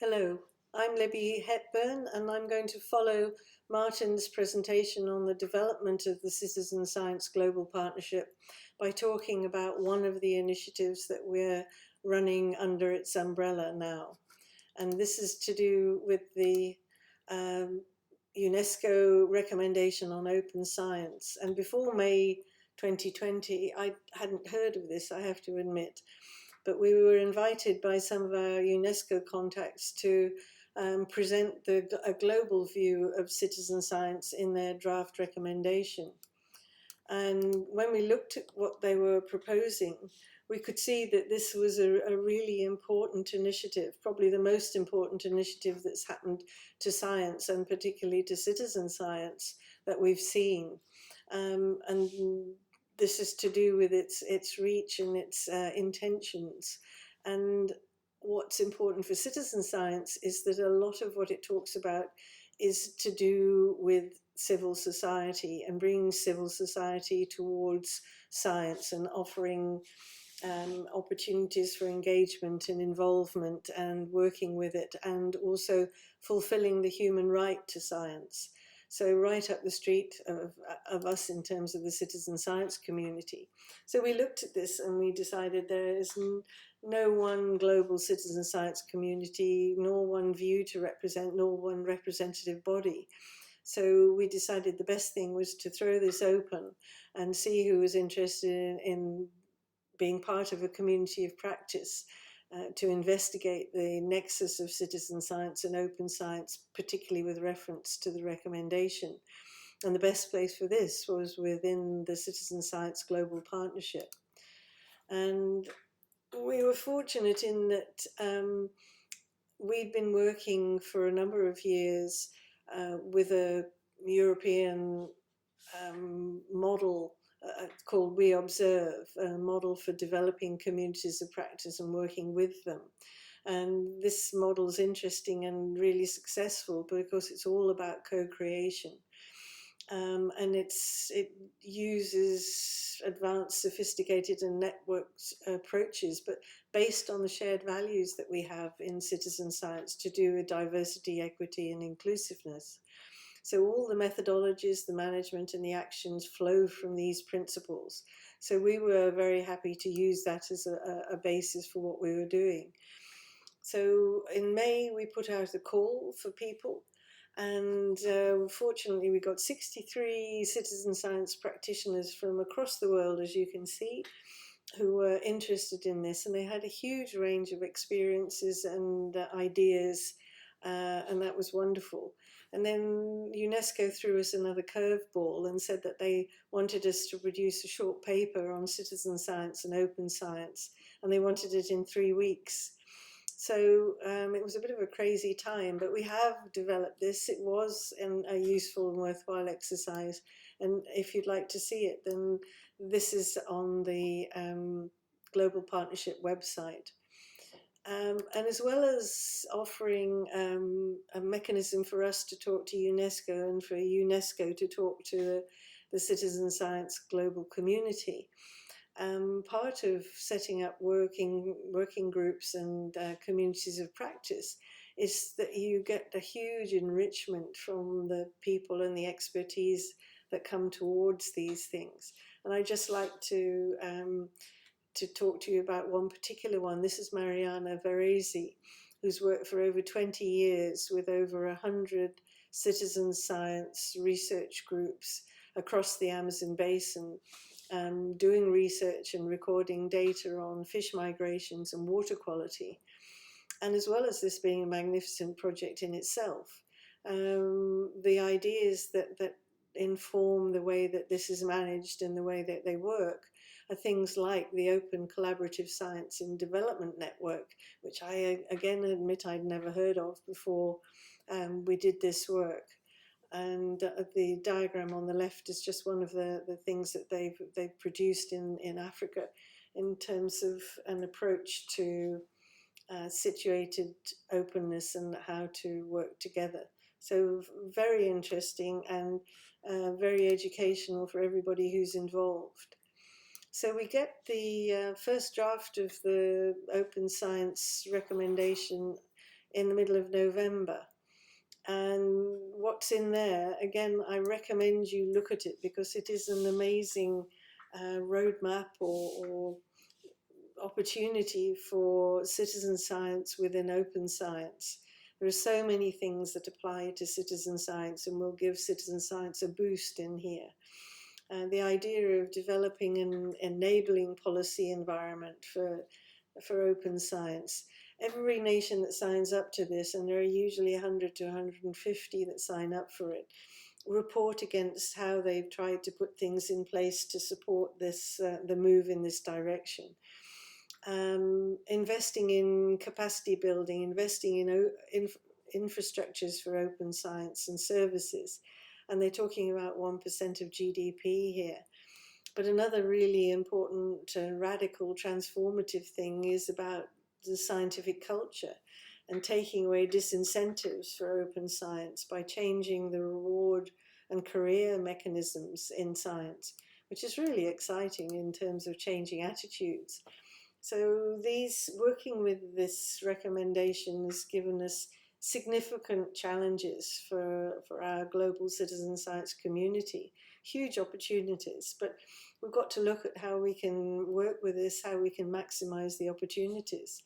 Hello, I'm Libby Hepburn and I'm going to follow Martin's presentation on the development of the Citizen Science Global Partnership by talking about one of the initiatives that we're running under its umbrella now. And this is to do with the UNESCO recommendation on open science. And before May 2020, I hadn't heard of this, I have to admit. But we were invited by some of our UNESCO contacts to present a global view of citizen science in their draft recommendation. And when we looked at what they were proposing, we could see that this was a really important initiative, probably the most important initiative that's happened to science and particularly to citizen science that we've seen. And this is to do with its reach and its intentions. And what's important for citizen science is that a lot of what it talks about is to do with civil society and bringing civil society towards science and offering opportunities for engagement and involvement and working with it, and also fulfilling the human right to science. So right up the street of us in terms of the citizen science community. So we looked at this and we decided there is no one global citizen science community, nor one view to represent, nor one representative body. So we decided the best thing was to throw this open and see who was interested in being part of a community of practice to investigate the nexus of citizen science and open science, particularly with reference to the recommendation. And the best place for this was within the Citizen Science Global Partnership. And we were fortunate in that we'd been working for a number of years with a European model called We Observe, a model for developing communities of practice and working with them. And this model is interesting and really successful because it's all about co-creation. And it uses advanced, sophisticated and networked approaches, but based on the shared values that we have in citizen science to do with diversity, equity and inclusiveness. So all the methodologies, the management and the actions flow from these principles. So we were very happy to use that as a basis for what we were doing. So in May, we put out a call for people. And fortunately, we got 63 citizen science practitioners from across the world, as you can see, who were interested in this. And they had a huge range of experiences and ideas, and that was wonderful. And then UNESCO threw us another curveball and said that they wanted us to produce a short paper on citizen science and open science, and they wanted it in 3 weeks. So it was a bit of a crazy time, but we have developed this. It was a useful and worthwhile exercise. And if you'd like to see it, then this is on the Global Partnership website. And as well as offering a mechanism for us to talk to UNESCO and for UNESCO to talk to the citizen science global community, part of setting up working groups and communities of practice is that you get a huge enrichment from the people and the expertise that come towards these things. And I'd just like to talk to you about one particular one. This is Mariana Varese, who's worked for over 20 years with over 100 citizen science research groups across the Amazon basin, doing research and recording data on fish migrations and water quality. And as well as this being a magnificent project in itself, the ideas that inform the way that this is managed and the way that they work are things like the Open Collaborative Science in Development Network, which I again admit I'd never heard of before we did this work. And the diagram on the left is just one of the things that they've produced in Africa in terms of an approach to situated openness and how to work together. So very interesting and very educational for everybody who's involved. So we get the first draft of the open science recommendation in the middle of November. And what's in there, again, I recommend you look at it because it is an amazing roadmap or opportunity for citizen science within open science. There are so many things that apply to citizen science and will give citizen science a boost in here. The idea of developing an enabling policy environment for open science. Every nation that signs up to this, and there are usually 100 to 150 that sign up for it, report against how they've tried to put things in place to support this, the move in this direction. Investing in capacity building, investing in infrastructures for open science and services. And they're talking about 1% of GDP here. But another really important, radical, transformative thing is about the scientific culture and taking away disincentives for open science by changing the reward and career mechanisms in science, which is really exciting in terms of changing attitudes. So working with this recommendation has given us significant challenges for our global citizen science community, huge opportunities, but we've got to look at how we can work with this, how we can maximize the opportunities.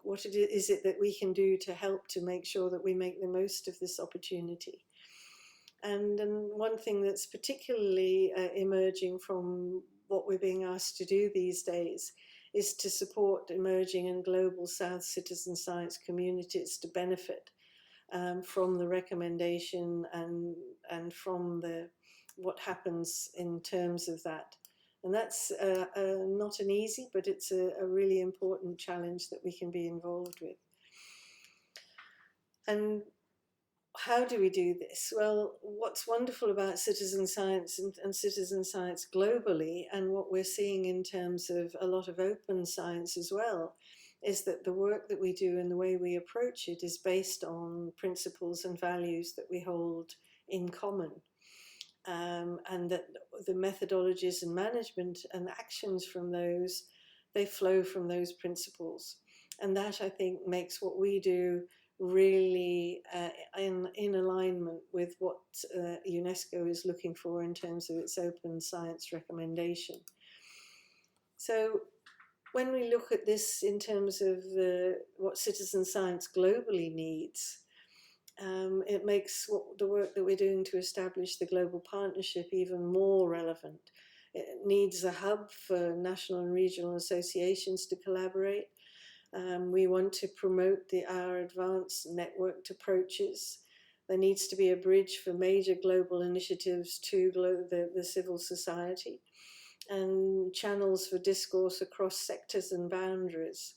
What is it that we can do to help to make sure that we make the most of this opportunity? And one thing that's particularly emerging from what we're being asked to do these days is to support emerging and global South citizen science communities to benefit from the recommendation and from what happens in terms of that. And that's not an easy, but it's a really important challenge that we can be involved with. And how do we do this? Well, what's wonderful about citizen science and citizen science globally, and what we're seeing in terms of a lot of open science as well, is that the work that we do and the way we approach it is based on principles and values that we hold in common. And that the methodologies and management and actions from those, they flow from those principles. And that, I think, makes what we do really in alignment with what UNESCO is looking for in terms of its open science recommendation. So when we look at this in terms of what citizen science globally needs, it makes the work that we're doing to establish the global partnership even more relevant. It needs a hub for national and regional associations to collaborate. We want to promote our advanced networked approaches. There needs to be a bridge for major global initiatives to the civil society, and channels for discourse across sectors and boundaries.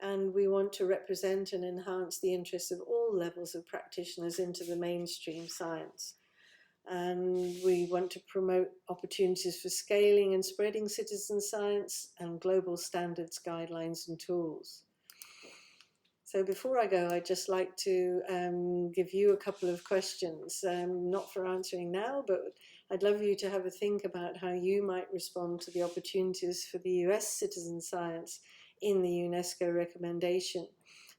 And we want to represent and enhance the interests of all levels of practitioners into the mainstream science. And we want to promote opportunities for scaling and spreading citizen science and global standards, guidelines and tools. So before I go, I'd just like to give you a couple of questions, not for answering now, but I'd love you to have a think about how you might respond to the opportunities for the US citizen science in the UNESCO recommendation,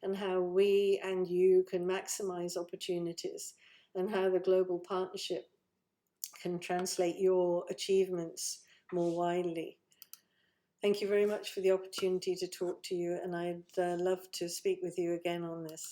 and how we and you can maximize opportunities, and how the global partnership can translate your achievements more widely. Thank you very much for the opportunity to talk to you, and I'd love to speak with you again on this.